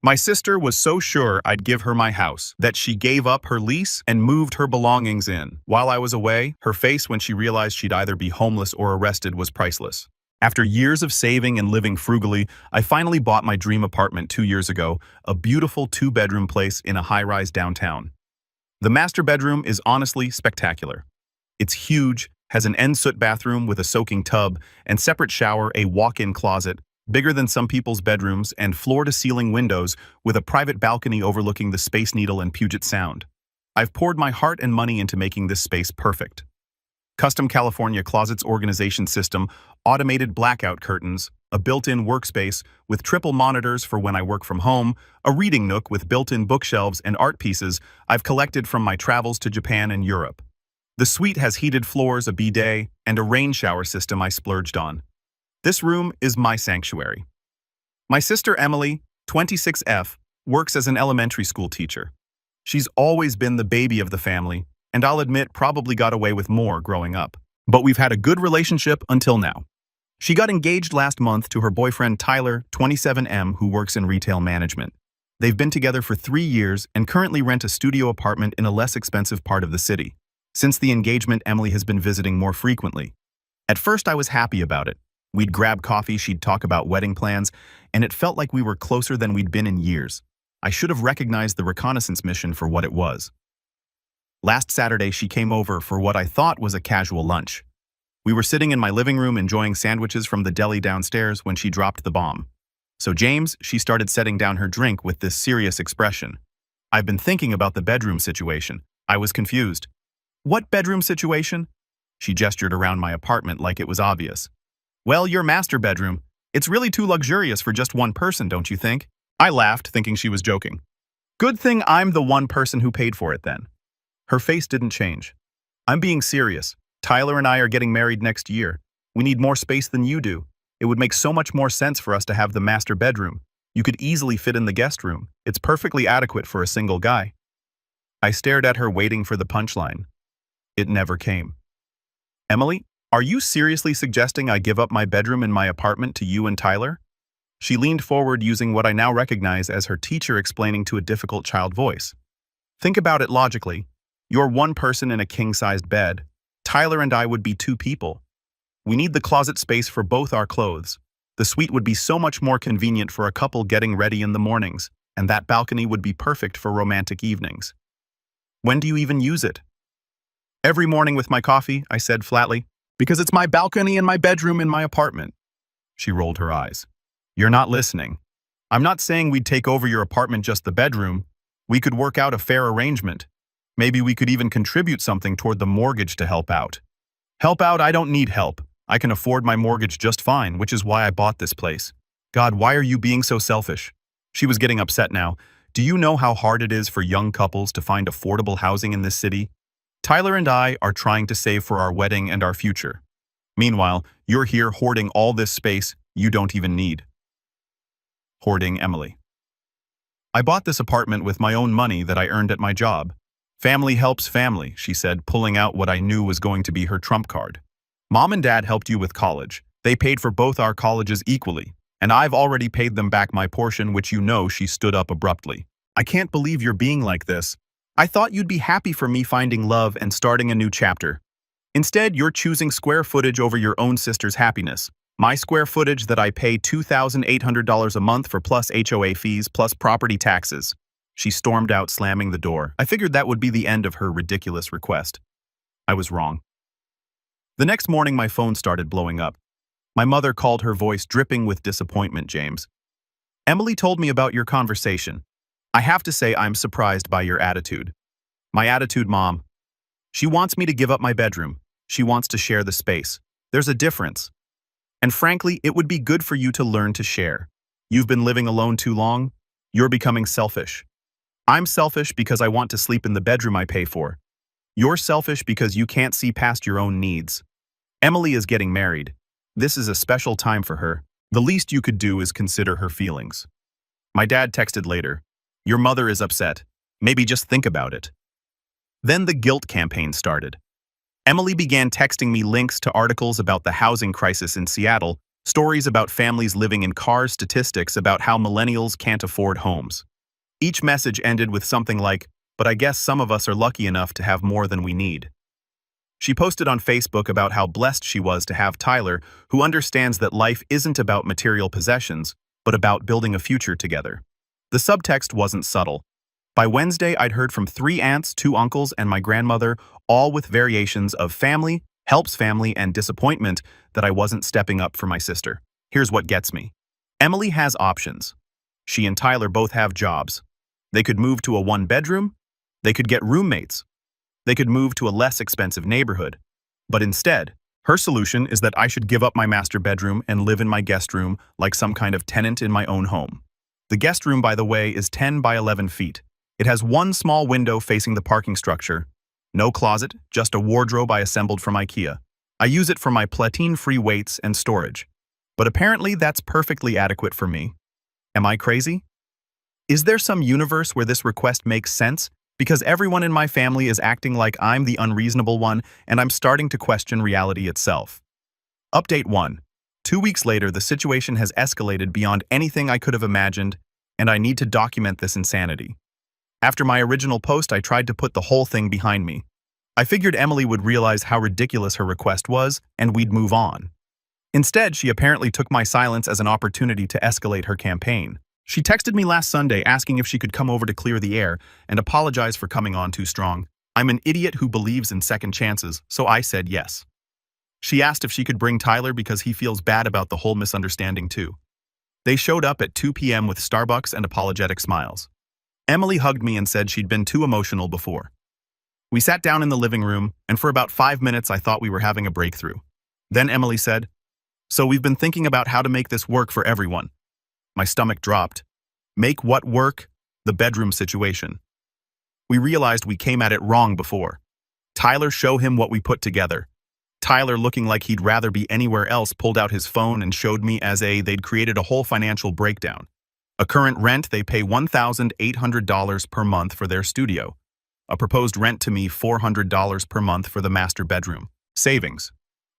My sister was so sure I'd give her my house that she gave up her lease and moved her belongings in. While I was away, her face when she realized she'd either be homeless or arrested was priceless. After years of saving and living frugally, I finally bought my dream apartment 2 years ago, a beautiful two-bedroom place in a high-rise downtown. The master bedroom is honestly spectacular. It's huge, has an ensuite bathroom with a soaking tub and separate shower, a walk-in closet, bigger than some people's bedrooms, and floor-to-ceiling windows with a private balcony overlooking the Space Needle and Puget Sound. I've poured my heart and money into making this space perfect. Custom California closets organization system, automated blackout curtains, a built-in workspace with triple monitors for when I work from home, a reading nook with built-in bookshelves and art pieces I've collected from my travels to Japan and Europe. The suite has heated floors, a bidet, and a rain shower system I splurged on. This room is my sanctuary. My sister Emily, 26F, works as an elementary school teacher. She's always been the baby of the family, and I'll admit probably got away with more growing up. But we've had a good relationship until now. She got engaged last month to her boyfriend Tyler, 27M, who works in retail management. They've been together for 3 years and currently rent a studio apartment in a less expensive part of the city. Since the engagement, Emily has been visiting more frequently. At first, I was happy about it. We'd grab coffee, she'd talk about wedding plans, and it felt like we were closer than we'd been in years. I should have recognized the reconnaissance mission for what it was. Last Saturday, she came over for what I thought was a casual lunch. We were sitting in my living room enjoying sandwiches from the deli downstairs when she dropped the bomb. So James, she started setting down her drink with this serious expression. I've been thinking about the bedroom situation. I was confused. What bedroom situation? She gestured around my apartment like it was obvious. Well, your master bedroom. It's really too luxurious for just one person, don't you think? I laughed, thinking she was joking. Good thing I'm the one person who paid for it then. Her face didn't change. I'm being serious. Tyler and I are getting married next year. We need more space than you do. It would make so much more sense for us to have the master bedroom. You could easily fit in the guest room. It's perfectly adequate for a single guy. I stared at her, waiting for the punchline. It never came. Emily, are you seriously suggesting I give up my bedroom in my apartment to you and Tyler? She leaned forward, using what I now recognize as her teacher explaining to a difficult child voice. Think about it logically. You're one person in a king-sized bed. Tyler and I would be 2 people. We need the closet space for both our clothes. The suite would be so much more convenient for a couple getting ready in the mornings, and that balcony would be perfect for romantic evenings. When do you even use it? Every morning with my coffee, I said flatly, because it's my balcony and my bedroom in my apartment. She rolled her eyes. You're not listening. I'm not saying we'd take over your apartment, just the bedroom. We could work out a fair arrangement. Maybe we could even contribute something toward the mortgage to help out. Help out? I don't need help. I can afford my mortgage just fine, which is why I bought this place. God, why are you being so selfish? She was getting upset now. Do you know how hard it is for young couples to find affordable housing in this city? Tyler and I are trying to save for our wedding and our future. Meanwhile, you're here hoarding all this space you don't even need. Hoarding Emily. I bought this apartment with my own money that I earned at my job. Family helps family, she said, pulling out what I knew was going to be her trump card. Mom and Dad helped you with college. They paid for both our colleges equally, and I've already paid them back my portion, which you know. She stood up abruptly. I can't believe you're being like this. I thought you'd be happy for me finding love and starting a new chapter. Instead, you're choosing square footage over your own sister's happiness. My square footage that I pay $2,800 a month for, plus HOA fees, plus property taxes. She stormed out, slamming the door. I figured that would be the end of her ridiculous request. I was wrong. The next morning, my phone started blowing up. My mother called, her voice dripping with disappointment. James, Emily told me about your conversation. I have to say I'm surprised by your attitude. My attitude, Mom? She wants me to give up my bedroom. She wants to share the space. There's a difference. And frankly, it would be good for you to learn to share. You've been living alone too long. You're becoming selfish. I'm selfish because I want to sleep in the bedroom I pay for. You're selfish because you can't see past your own needs. Emily is getting married. This is a special time for her. The least you could do is consider her feelings. My dad texted later. Your mother is upset. Maybe just think about it. Then the guilt campaign started. Emily began texting me links to articles about the housing crisis in Seattle Stories about families living in cars, statistics about how millennials can't afford homes. Each message ended with something like, "But I guess some of us are lucky enough to have more than we need." She posted on Facebook about how blessed she was to have Tyler, who understands that life isn't about material possessions, but about building a future together. The subtext wasn't subtle. By Wednesday, I'd heard from 3 aunts, 2 uncles, and my grandmother, all with variations of family, helps family, and disappointment that I wasn't stepping up for my sister. Here's what gets me. Emily has options. She and Tyler both have jobs. They could move to a 1-bedroom. They could get roommates. They could move to a less expensive neighborhood. But instead, her solution is that I should give up my master bedroom and live in my guest room like some kind of tenant in my own home. The guest room, by the way, is 10 by 11 feet. It has one small window facing the parking structure. No closet, just a wardrobe I assembled from IKEA. I use it for my platine-free weights and storage. But apparently that's perfectly adequate for me. Am I crazy? Is there some universe where this request makes sense? Because everyone in my family is acting like I'm the unreasonable one, and I'm starting to question reality itself. Update 1. 2 weeks later, the situation has escalated beyond anything I could have imagined, and I need to document this insanity. After my original post, I tried to put the whole thing behind me. I figured Emily would realize how ridiculous her request was, and we'd move on. Instead, she apparently took my silence as an opportunity to escalate her campaign. She texted me last Sunday asking if she could come over to clear the air and apologize for coming on too strong. I'm an idiot who believes in second chances, so I said yes. She asked if she could bring Tyler because he feels bad about the whole misunderstanding too. They showed up at 2 p.m. with Starbucks and apologetic smiles. Emily hugged me and said she'd been too emotional before. We sat down in the living room, and for about 5 minutes I thought we were having a breakthrough. Then Emily said, "So we've been thinking about how to make this work for everyone." My stomach dropped. Make what work? The bedroom situation. We realized we came at it wrong before. Tyler, show him what we put together. Tyler, looking like he'd rather be anywhere else, pulled out his phone and showed me they'd created a whole financial breakdown. A current rent, they pay $1,800 per month for their studio. A proposed rent to me, $400 per month for the master bedroom. Savings.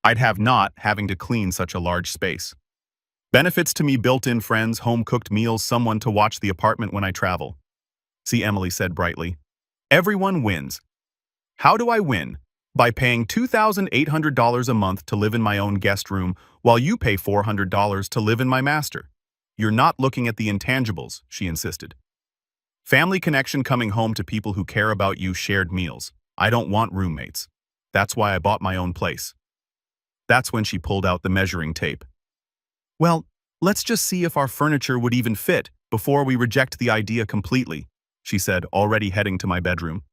I'd have not having to clean such a large space. Benefits to me, built-in friends, home-cooked meals, someone to watch the apartment when I travel. See, Emily said brightly. Everyone wins. How do I win? By paying $2,800 a month to live in my own guest room while you pay $400 to live in my master. You're not looking at the intangibles, she insisted. Family connection, coming home to people who care about you, shared meals. I don't want roommates. That's why I bought my own place. That's when she pulled out the measuring tape. Well, let's just see if our furniture would even fit before we reject the idea completely, she said, already heading to my bedroom.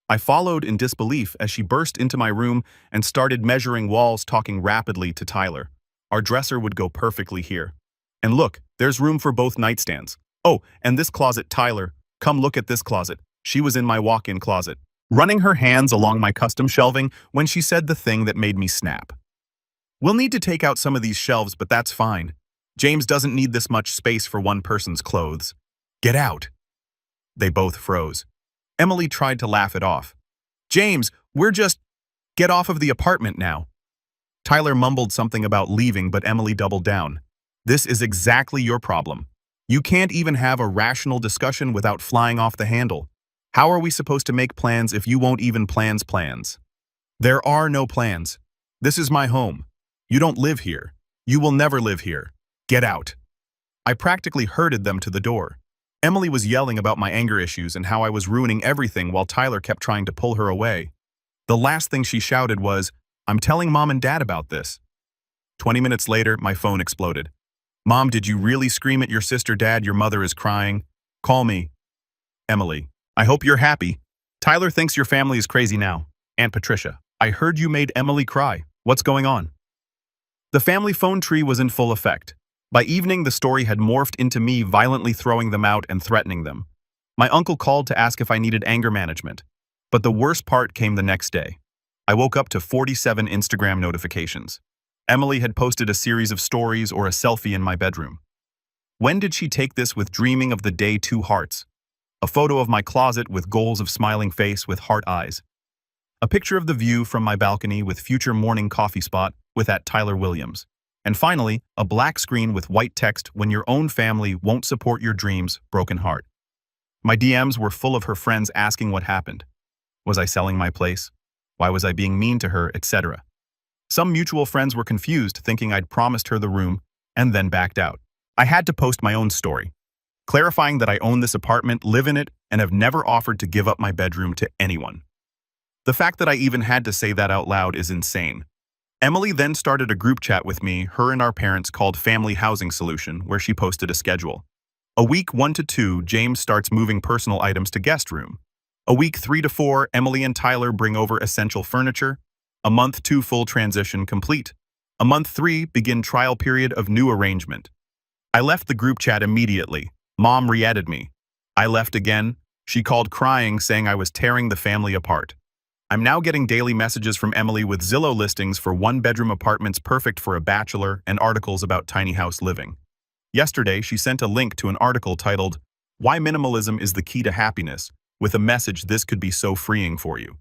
I followed in disbelief as she burst into my room and started measuring walls, talking rapidly to Tyler. Our dresser would go perfectly here. And look, there's room for both nightstands. Oh, and this closet, Tyler, come look at this closet. She was in my walk-in closet, running her hands along my custom shelving when she said the thing that made me snap. We'll need to take out some of these shelves, but that's fine. James doesn't need this much space for one person's clothes. Get out. They both froze. Emily tried to laugh it off. James, get off of the apartment now. Tyler mumbled something about leaving, but Emily doubled down. This is exactly your problem. You can't even have a rational discussion without flying off the handle. How are we supposed to make plans if you won't even plans? There are no plans. This is my home. You don't live here. You will never live here. Get out. I practically herded them to the door. Emily was yelling about my anger issues and how I was ruining everything while Tyler kept trying to pull her away. The last thing she shouted was, "I'm telling Mom and Dad about this." 20 minutes later, my phone exploded. "Mom, did you really scream at your sister? Dad, your mother is crying. Call me." Emily, I hope you're happy. Tyler thinks your family is crazy now. Aunt Patricia, I heard you made Emily cry. What's going on? The family phone tree was in full effect. By evening, the story had morphed into me violently throwing them out and threatening them. My uncle called to ask if I needed anger management. But the worst part came the next day. I woke up to 47 Instagram notifications. Emily had posted a series of stories or a selfie in my bedroom. When did she take this with dreaming of the day 2 hearts? A photo of my closet with goals of smiling face with heart eyes. A picture of the view from my balcony with future morning coffee spot with @Tyler Williams. And finally, a black screen with white text when your own family won't support your dreams, broken heart. My DMs were full of her friends asking what happened. Was I selling my place? Why was I being mean to her, etc. Some mutual friends were confused, thinking I'd promised her the room and then backed out. I had to post my own story, clarifying that I own this apartment, live in it, and have never offered to give up my bedroom to anyone. The fact that I even had to say that out loud is insane. Emily then started a group chat with me, her and our parents, called Family Housing Solution, where she posted a schedule. A week 1 to 2, James starts moving personal items to guest room. A week 3 to 4, Emily and Tyler bring over essential furniture. A month 2, full transition complete. A month 3, begin trial period of new arrangement. I left the group chat immediately. Mom re-added me. I left again. She called crying, saying I was tearing the family apart. I'm now getting daily messages from Emily with Zillow listings for one-bedroom apartments perfect for a bachelor and articles about tiny house living. Yesterday, she sent a link to an article titled, "Why Minimalism is the Key to Happiness," with a message this could be so freeing for you.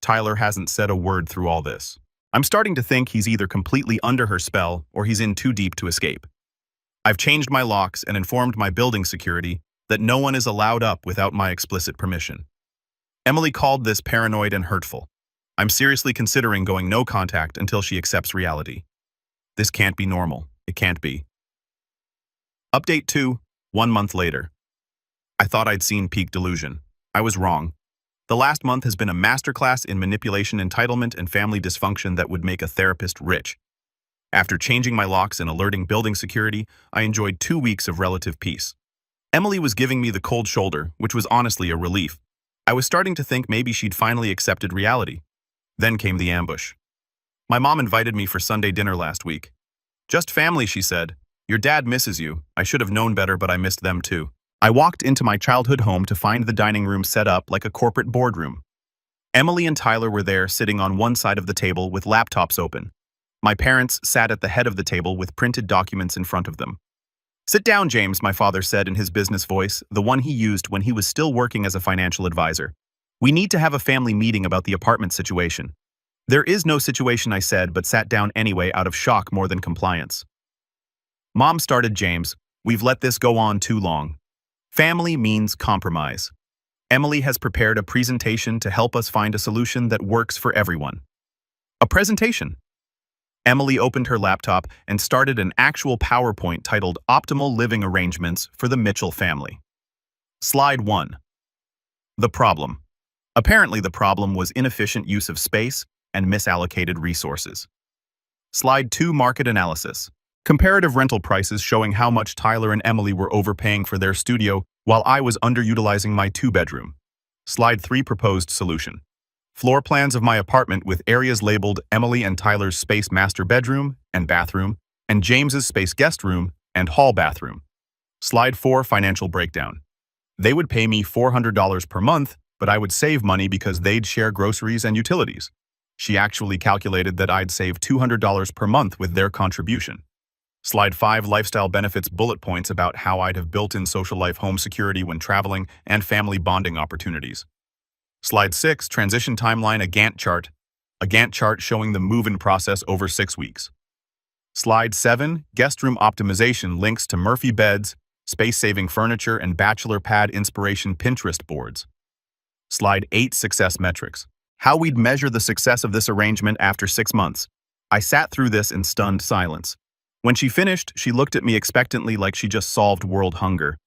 Tyler hasn't said a word through all this. I'm starting to think he's either completely under her spell or he's in too deep to escape. I've changed my locks and informed my building security that no one is allowed up without my explicit permission. Emily called this paranoid and hurtful. I'm seriously considering going no contact until she accepts reality. This can't be normal. It can't be. Update 2, 1 month later. I thought I'd seen peak delusion. I was wrong. The last month has been a masterclass in manipulation, entitlement, and family dysfunction that would make a therapist rich. After changing my locks and alerting building security, I enjoyed 2 weeks of relative peace. Emily was giving me the cold shoulder, which was honestly a relief. I was starting to think maybe she'd finally accepted reality. Then came the ambush. My mom invited me for Sunday dinner last week. "Just family," she said. "Your dad misses you." I should have known better, but I missed them too. I walked into my childhood home to find the dining room set up like a corporate boardroom. Emily and Tyler were there, sitting on one side of the table with laptops open. My parents sat at the head of the table with printed documents in front of them. "Sit down, James," my father said in his business voice, the one he used when he was still working as a financial advisor. "We need to have a family meeting about the apartment situation." "There is no situation," I said, but sat down anyway out of shock more than compliance. Mom started, "James, we've let this go on too long. Family means compromise. Emily has prepared a presentation to help us find a solution that works for everyone." "A presentation?" Emily opened her laptop and started an actual PowerPoint titled "Optimal Living Arrangements for the Mitchell Family." Slide 1. The problem. Apparently the problem was inefficient use of space and misallocated resources. Slide 2. Market analysis. Comparative rental prices showing how much Tyler and Emily were overpaying for their studio while I was underutilizing my 2-bedroom. Slide 3. Proposed solution. Floor plans of my apartment with areas labeled Emily and Tyler's space master bedroom and bathroom, and James's space guest room and hall bathroom. Slide 4. Financial breakdown. They would pay me $400 per month, but I would save money because they'd share groceries and utilities. She actually calculated that I'd save $200 per month with their contribution. Slide 5. Lifestyle benefits bullet points about how I'd have built-in social life home security when traveling and family bonding opportunities. Slide 6. Transition timeline. A Gantt chart showing the move-in process over 6 weeks. Slide 7. Guest room optimization. Links to Murphy beds, space-saving furniture, and bachelor pad inspiration Pinterest boards. Slide 8. Success metrics. How we'd measure the success of this arrangement after 6 months. I sat through this in stunned silence. When she finished, she looked at me expectantly like she just solved world hunger.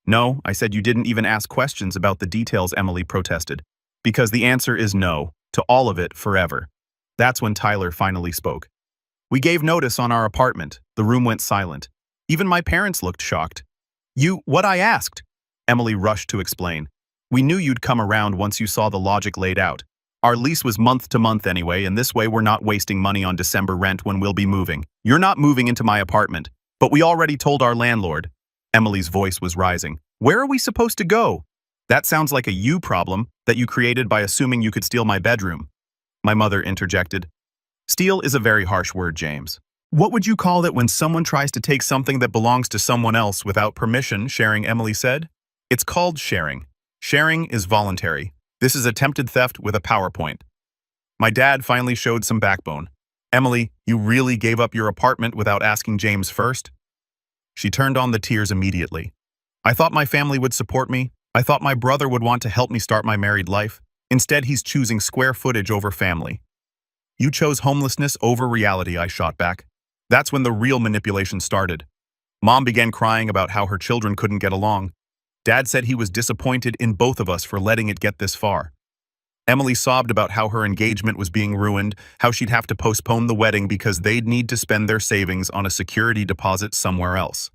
"No," I said, "you didn't even ask questions about the details," Emily protested. "Because the answer is no, to all of it, forever." That's when Tyler finally spoke. "We gave notice on our apartment." The room went silent. Even my parents looked shocked. What I asked?" Emily rushed to explain. "We knew you'd come around once you saw the logic laid out. Our lease was month to month anyway, and this way we're not wasting money on December rent when we'll be moving. You're not moving into my apartment, but we already told our landlord." Emily's voice was rising. "Where are we supposed to go?" "That sounds like a you problem that you created by assuming you could steal my bedroom." My mother interjected. "Steal is a very harsh word, James. What would you call it when someone tries to take something that belongs to someone else without permission?" sharing, Emily said. "It's called sharing. Sharing is voluntary. This is attempted theft with a PowerPoint." My dad finally showed some backbone. Emily, you really gave up your apartment without asking James first? She turned on the tears immediately. I thought my family would support me. I thought my brother would want to help me start my married life. Instead, he's choosing square footage over family. You chose homelessness over reality, I shot back. That's when the real manipulation started. Mom began crying about how her children couldn't get along. Dad said he was disappointed in both of us for letting it get this far. Emily sobbed about how her engagement was being ruined, how she'd have to postpone the wedding because they'd need to spend their savings on a security deposit somewhere else.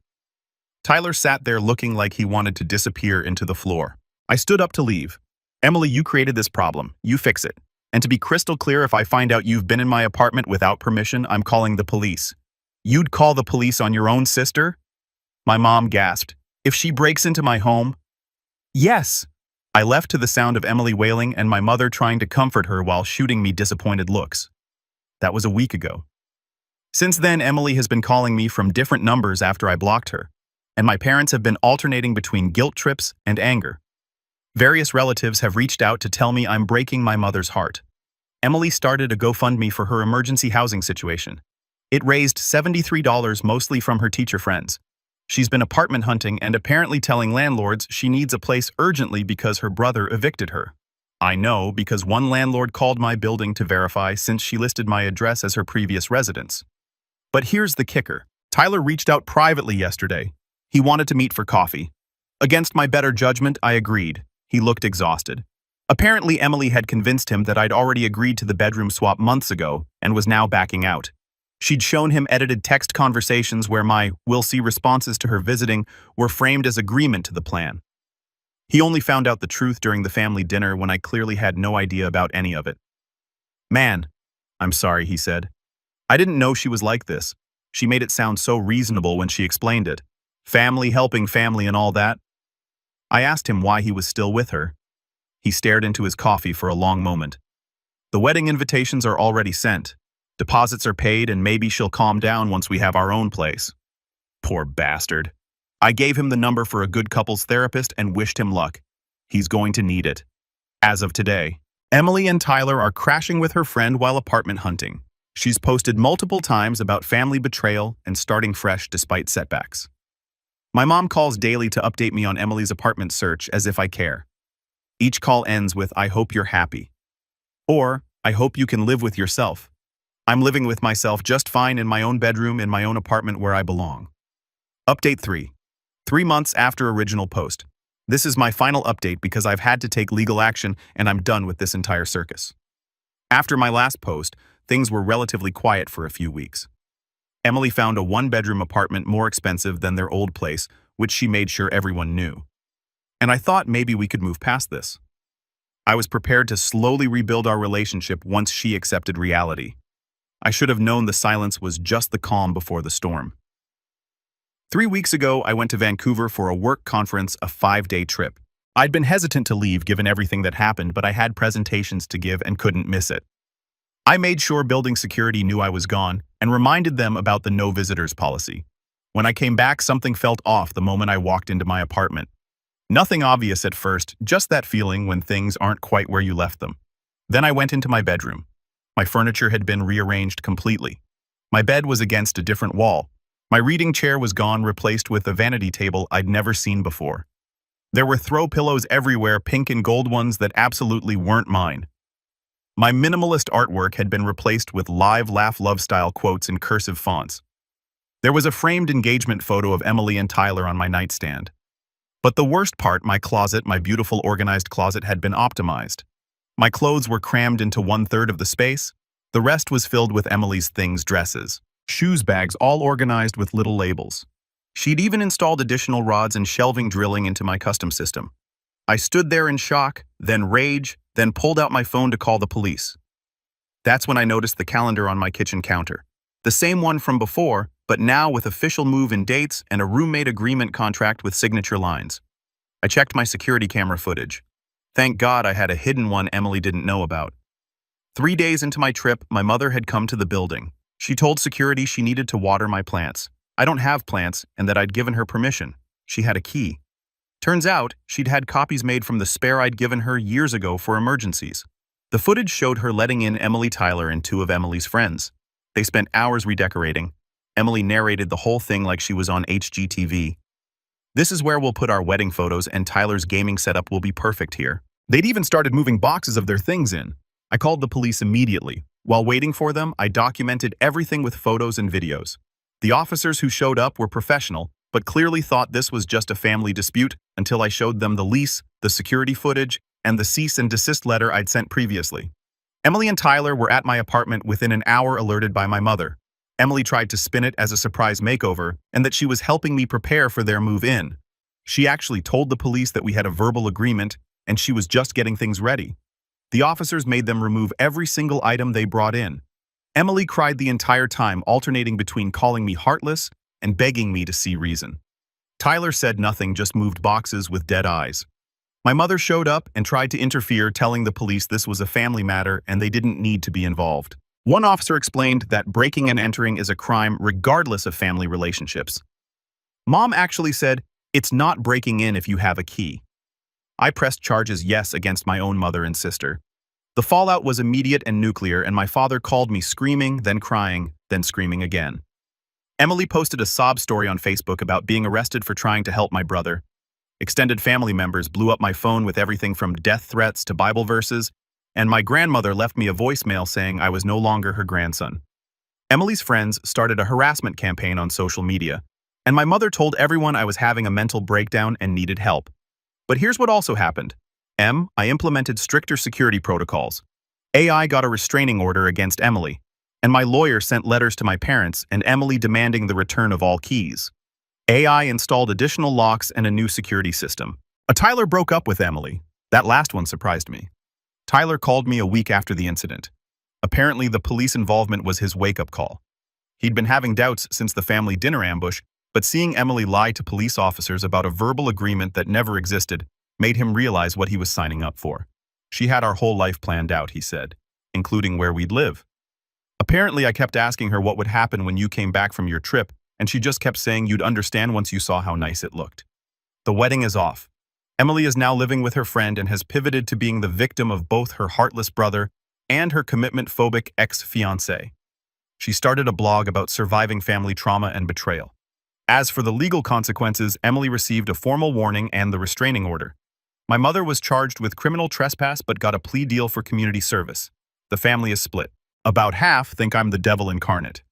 Tyler sat there looking like he wanted to disappear into the floor. I stood up to leave. Emily, you created this problem. You fix it. And to be crystal clear, if I find out you've been in my apartment without permission, I'm calling the police. You'd call the police on your own sister? My mom gasped. If she breaks into my home? Yes. I left to the sound of Emily wailing and my mother trying to comfort her while shooting me disappointed looks. That was a week ago. Since then, Emily has been calling me from different numbers after I blocked her, and my parents have been alternating between guilt trips and anger. Various relatives have reached out to tell me I'm breaking my mother's heart. Emily started a GoFundMe for her emergency housing situation. It raised $73 mostly from her teacher friends. She's been apartment hunting and apparently telling landlords she needs a place urgently because her brother evicted her. I know because one landlord called my building to verify since she listed my address as her previous residence. But here's the kicker. Tyler reached out privately yesterday. He wanted to meet for coffee. Against my better judgment, I agreed. He looked exhausted. Apparently, Emily had convinced him that I'd already agreed to the bedroom swap months ago and was now backing out. She'd shown him edited text conversations where my "we'll see" responses to her visiting were framed as agreement to the plan. He only found out the truth during the family dinner when I clearly had no idea about any of it. Man, I'm sorry, he said. I didn't know she was like this. She made it sound so reasonable when she explained it. Family helping family and all that. I asked him why he was still with her. He stared into his coffee for a long moment. The wedding invitations are already sent. Deposits are paid and maybe she'll calm down once we have our own place. Poor bastard. I gave him the number for a good couples therapist and wished him luck. He's going to need it. As of today, Emily and Tyler are crashing with her friend while apartment hunting. She's posted multiple times about family betrayal and starting fresh despite setbacks. My mom calls daily to update me on Emily's apartment search as if I care. Each call ends with, "I hope you're happy." Or, "I hope you can live with yourself." I'm living with myself just fine in my own bedroom in my own apartment where I belong. Update 3. 3 months after original post. This is my final update because I've had to take legal action and I'm done with this entire circus. After my last post, things were relatively quiet for a few weeks. Emily found a 1-bedroom apartment more expensive than their old place, which she made sure everyone knew. And I thought maybe we could move past this. I was prepared to slowly rebuild our relationship once she accepted reality. I should have known the silence was just the calm before the storm. 3 weeks ago, I went to Vancouver for a work conference, a 5-day trip. I'd been hesitant to leave given everything that happened, but I had presentations to give and couldn't miss it. I made sure building security knew I was gone and reminded them about the no visitors policy. When I came back, something felt off the moment I walked into my apartment. Nothing obvious at first, just that feeling when things aren't quite where you left them. Then I went into my bedroom. My furniture had been rearranged completely. My bed was against a different wall. My reading chair was gone, replaced with a vanity table I'd never seen before. There were throw pillows everywhere, pink and gold ones that absolutely weren't mine. My minimalist artwork had been replaced with live laugh love style quotes in cursive fonts. There was a framed engagement photo of Emily and Tyler on my nightstand. But the worst part, my closet, my beautiful organized closet, had been optimized. My clothes were crammed into 1/3 of the space. The rest was filled with Emily's things, dresses, shoes, bags, all organized with little labels. She'd even installed additional rods and shelving drilling into my custom system. I stood there in shock, then rage, then pulled out my phone to call the police. That's when I noticed the calendar on my kitchen counter. The same one from before, but now with official move-in dates and a roommate agreement contract with signature lines. I checked my security camera footage. Thank God I had a hidden one Emily didn't know about. 3 days into my trip, my mother had come to the building. She told security she needed to water my plants. I don't have plants, and that I'd given her permission. She had a key. Turns out, she'd had copies made from the spare I'd given her years ago for emergencies. The footage showed her letting in Emily, Tyler, and 2 of Emily's friends. They spent hours redecorating. Emily narrated the whole thing like she was on HGTV. This is where we'll put our wedding photos, and Tyler's gaming setup will be perfect here. They'd even started moving boxes of their things in. I called the police immediately. While waiting for them, I documented everything with photos and videos. The officers who showed up were professional, but clearly thought this was just a family dispute until I showed them the lease, the security footage, and the cease and desist letter I'd sent previously. Emily and Tyler were at my apartment within an hour, alerted by my mother. Emily tried to spin it as a surprise makeover and that she was helping me prepare for their move in. She actually told the police that we had a verbal agreement and she was just getting things ready. The officers made them remove every single item they brought in. Emily cried the entire time, alternating between calling me heartless and begging me to see reason. Tyler said nothing, just moved boxes with dead eyes. My mother showed up and tried to interfere, telling the police this was a family matter and they didn't need to be involved. One officer explained that breaking and entering is a crime regardless of family relationships. Mom actually said, "It's not breaking in if you have a key." I pressed charges yes against my own mother and sister. The fallout was immediate and nuclear, and my father called me screaming, then crying, then screaming again. Emily posted a sob story on Facebook about being arrested for trying to help my brother. Extended family members blew up my phone with everything from death threats to Bible verses, and my grandmother left me a voicemail saying I was no longer her grandson. Emily's friends started a harassment campaign on social media, and my mother told everyone I was having a mental breakdown and needed help. But here's what also happened. I implemented stricter security protocols. I got a restraining order against Emily, and my lawyer sent letters to my parents and Emily demanding the return of all keys. I installed additional locks and a new security system. Tyler broke up with Emily. That last one surprised me. Tyler called me a week after the incident. Apparently, the police involvement was his wake-up call. He'd been having doubts since the family dinner ambush, but seeing Emily lie to police officers about a verbal agreement that never existed made him realize what he was signing up for. She had our whole life planned out, he said, including where we'd live. Apparently, I kept asking her what would happen when you came back from your trip, and she just kept saying you'd understand once you saw how nice it looked. The wedding is off. Emily is now living with her friend and has pivoted to being the victim of both her heartless brother and her commitment-phobic ex-fiancé. She started a blog about surviving family trauma and betrayal. As for the legal consequences, Emily received a formal warning and the restraining order. My mother was charged with criminal trespass but got a plea deal for community service. The family is split. About half think I'm the devil incarnate.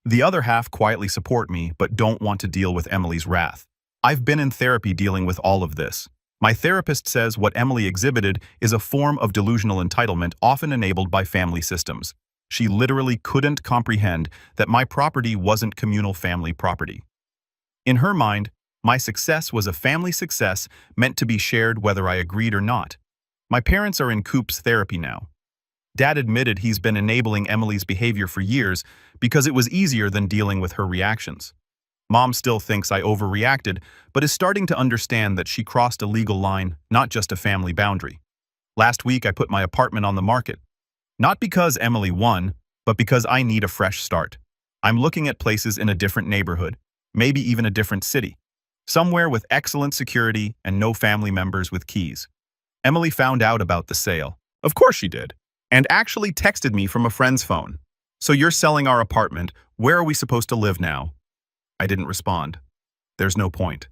The other half quietly support me but don't want to deal with Emily's wrath. I've been in therapy dealing with all of this. My therapist says what Emily exhibited is a form of delusional entitlement often enabled by family systems. She literally couldn't comprehend that my property wasn't communal family property. In her mind, my success was a family success meant to be shared whether I agreed or not. My parents are in Coop's therapy now. Dad admitted he's been enabling Emily's behavior for years because it was easier than dealing with her reactions. Mom still thinks I overreacted, but is starting to understand that she crossed a legal line, not just a family boundary. Last week I put my apartment on the market. Not because Emily won, but because I need a fresh start. I'm looking at places in a different neighborhood, maybe even a different city. Somewhere with excellent security and no family members with keys. Emily found out about the sale. Of course she did. And actually texted me from a friend's phone. "So you're selling our apartment. Where are we supposed to live now?" I didn't respond. There's no point.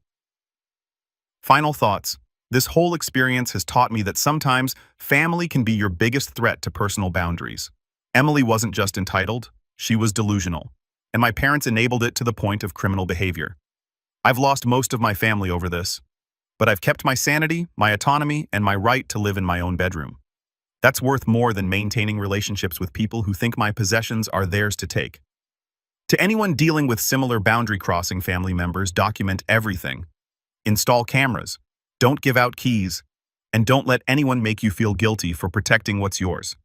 Final thoughts. This whole experience has taught me that sometimes family can be your biggest threat to personal boundaries. Emily wasn't just entitled, she was delusional. And my parents enabled it to the point of criminal behavior. I've lost most of my family over this, but I've kept my sanity, my autonomy, and my right to live in my own bedroom. That's worth more than maintaining relationships with people who think my possessions are theirs to take. To anyone dealing with similar boundary-crossing family members, document everything. Install cameras. Don't give out keys. And don't let anyone make you feel guilty for protecting what's yours.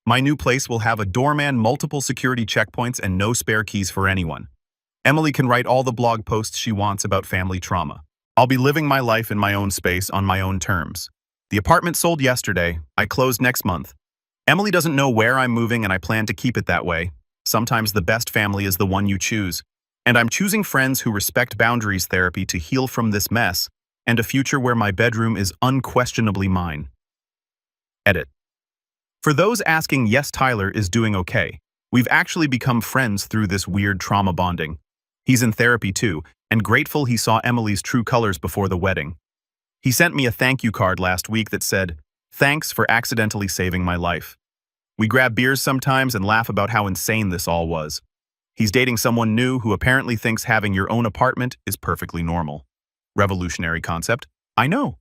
My new place will have a doorman, multiple security checkpoints, and no spare keys for anyone. Emily can write all the blog posts she wants about family trauma. I'll be living my life in my own space on my own terms. The apartment sold yesterday. I close next month. Emily doesn't know where I'm moving and I plan to keep it that way. Sometimes the best family is the one you choose. And I'm choosing friends who respect boundaries therapy to heal from this mess and a future where my bedroom is unquestionably mine. Edit. For those asking, yes, Tyler is doing okay. We've actually become friends through this weird trauma bonding. He's in therapy too, and grateful he saw Emily's true colors before the wedding. He sent me a thank you card last week that said, "Thanks for accidentally saving my life." We grab beers sometimes and laugh about how insane this all was. He's dating someone new who apparently thinks having your own apartment is perfectly normal. Revolutionary concept, I know.